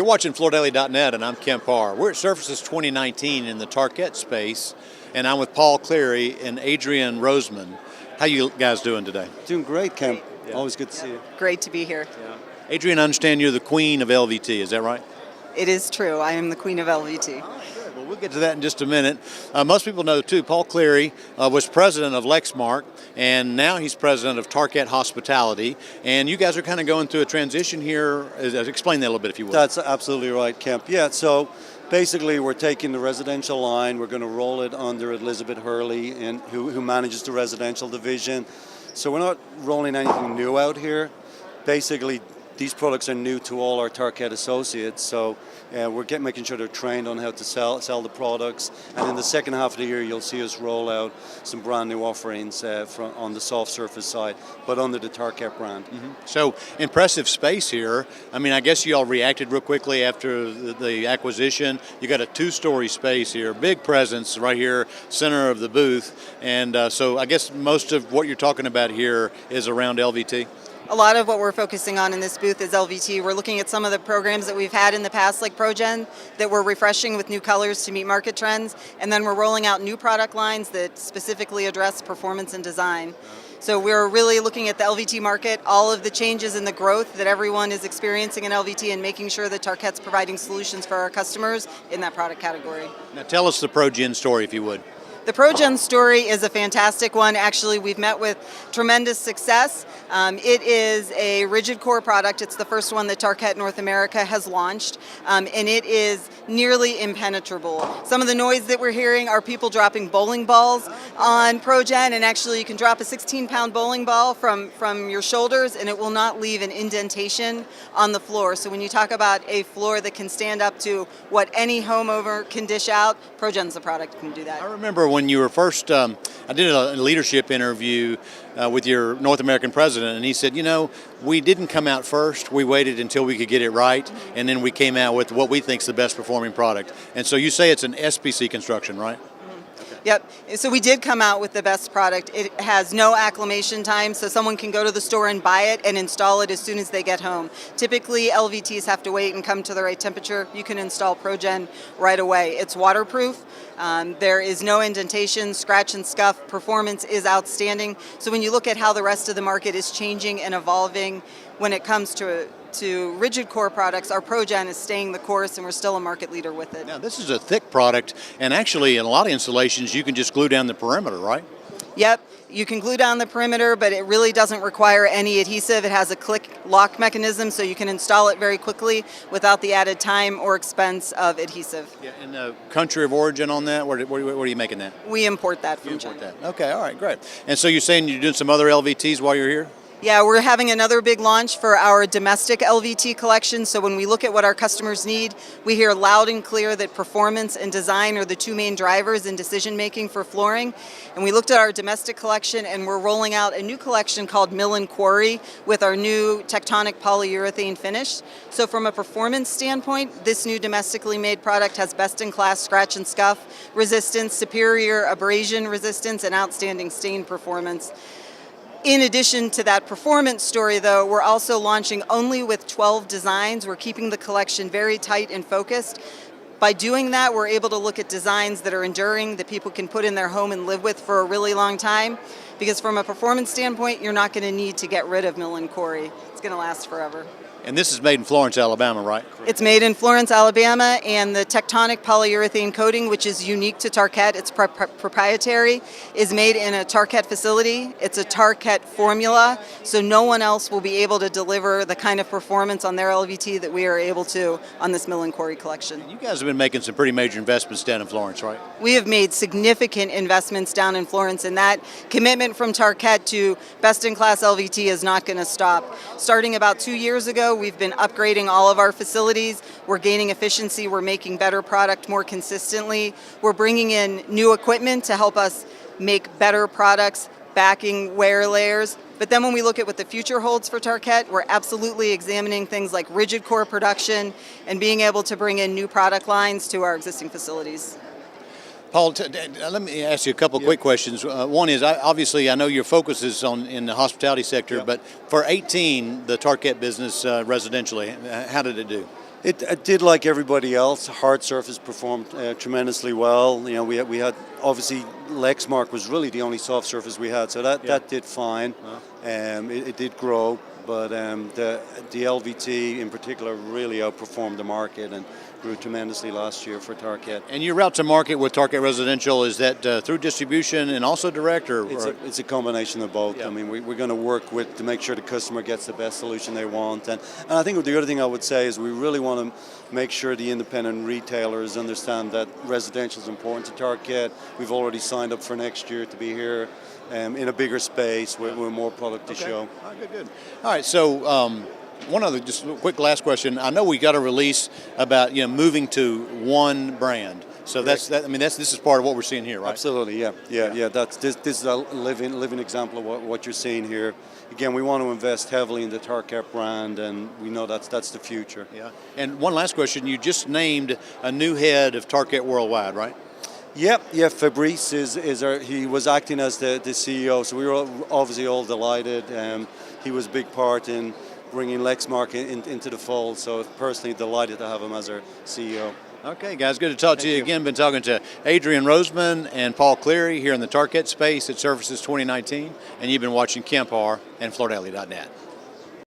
You're watching FloorDaily.net, and I'm Kemp Harr. We're at Surfaces 2019 in the Tarkett space, and I'm with Cleary and Adrienne Roseman. How you guys doing today? Doing great, Kemp. Yeah. Always good to see you. Great to be here. Yeah. Adrienne, I understand you're the queen of LVT, is that right? It is true. I am the queen of LVT. All right, good. Well, we'll get to that in just a minute. Most people know, too, Paul Cleary was president of Lexmark, and now he's president of Tarkett Hospitality. And you guys are kind of going through a transition here. Explain that a little bit, if you would. That's absolutely right, Kemp. Yeah, so basically we're taking the residential line, we're going to roll it under Elizabeth Hurley, who manages the residential division. So we're not rolling anything new out here. Basically, these products are new to all our Tarkett associates, so we're making sure they're trained on how to sell the products. And in the second half of the year, you'll see us roll out some brand new offerings on the soft surface side, but under the Tarkett brand. Mm-hmm. So impressive space here. I mean, I guess you all reacted real quickly after the acquisition. You got a two-story space here, big presence right here, center of the booth. And so I guess most of what you're talking about here is around LVT. A lot of what we're focusing on in this booth is LVT. We're looking at some of the programs that we've had in the past, like Progen, that we're refreshing with new colors to meet market trends. And then we're rolling out new product lines that specifically address performance and design. So we're really looking at the LVT market, all of the changes in the growth that everyone is experiencing in LVT, and making sure that Tarkett's providing solutions for our customers in that product category. Now tell us the Progen story, if you would. The Progen story is a fantastic one. Actually, we've met with tremendous success. It is a rigid core product. It's the first one that Tarkett North America has launched, and it is nearly impenetrable. Some of the noise that we're hearing are people dropping bowling balls on Progen, and actually you can drop a 16-pound bowling ball from your shoulders and it will not leave an indentation on the floor. So when you talk about a floor that can stand up to what any homeowner can dish out, Progen's the product that can do that. I remember when you were first, I did a leadership interview with your North American president, and he said, you know, we didn't come out first, we waited until we could get it right, and then we came out with what we think is the best performing product. And so you say it's an SPC construction, right? Yep, so we did come out with the best product. It has no acclimation time, so someone can go to the store and buy it and install it as soon as they get home. Typically, LVTs have to wait and come to the right temperature. You can install Progen right away. It's waterproof. There is no indentation, scratch and scuff. Performance is outstanding. So when you look at how the rest of the market is changing and evolving when it comes to rigid core products, our Progen is staying the course, and we're still a market leader with it. Now, this is a thick product, and actually in a lot of installations you can just glue down the perimeter, right? Yep, you can glue down the perimeter, but it really doesn't require any adhesive. It has a click lock mechanism, so you can install it very quickly without the added time or expense of adhesive. Yeah, and the country of origin on that, where are you making that? We import that from China. That. Okay, all right, great. And so you're saying you're doing some other LVTs while you're here? Yeah, we're having another big launch for our domestic LVT collection. So when we look at what our customers need, we hear loud and clear that performance and design are the two main drivers in decision making for flooring. And we looked at our domestic collection, and we're rolling out a new collection called Quarry with our new tectonic polyurethane finish. So from a performance standpoint, this new domestically made product has best-in-class scratch and scuff resistance, superior abrasion resistance, and outstanding stain performance. In addition to that performance story, though, we're also launching only with 12 designs. We're keeping the collection very tight and focused. By doing that, we're able to look at designs that are enduring, that people can put in their home and live with for a really long time. Because from a performance standpoint, you're not going to need to get rid of Quarry. It's going to last forever. And this is made in Florence, Alabama, right? It's made in Florence, Alabama, and the tectonic polyurethane coating, which is unique to Tarkett, it's proprietary, is made in a Tarkett facility. It's a Tarkett formula, so no one else will be able to deliver the kind of performance on their LVT that we are able to on this Quarry collection. You guys have been making some pretty major investments down in Florence, right? We have made significant investments down in Florence, and that commitment from Tarkett to best-in-class LVT is not going to stop. Starting about 2 years ago, we've been upgrading all of our facilities. We're gaining efficiency. We're making better product more consistently. We're bringing in new equipment to help us make better products, backing wear layers. But then when we look at what the future holds for Tarkett, we're absolutely examining things like rigid core production and being able to bring in new product lines to our existing facilities. Paul, let me ask you a couple quick questions. One is, obviously, I know your focus is in the hospitality sector, but for 18, the Tarkett business residentially, how did it do? It did, like everybody else. Hard surface performed tremendously well. You know, we had obviously Lexmark was really the only soft surface we had, so that did fine. It did grow, but the LVT in particular really outperformed the market and grew tremendously last year for Tarkett. And your route to market with Tarkett Residential, is that through distribution and also direct, or? It's a combination of both. Yeah. I mean, we're going to work to make sure the customer gets the best solution they want. And I think the other thing I would say is we really want to make sure the independent retailers understand that residential is important to Tarkett. We've already signed up for next year to be here in a bigger space with more product to show. Oh, good. All right, so one other just quick last question. I know we got a release about moving to one brand. So this is part of what we're seeing here, right? Absolutely, yeah. This is a living example of what you're seeing here. Again, we want to invest heavily in the Tarkett brand, and we know that's the future. Yeah. And one last question: you just named a new head of Tarkett Worldwide, right? Yeah. Fabrice he was acting as the CEO, so we were obviously all delighted. He was a big part in bringing Lexmark into the fold, so personally delighted to have him as our CEO. Okay, guys, good to talk to you again. Been talking to Adrienne Roseman and Paul Cleary here in the Tarkett space at Surfaces 2019, and you've been watching Kemp Harr and FloorDaily.net.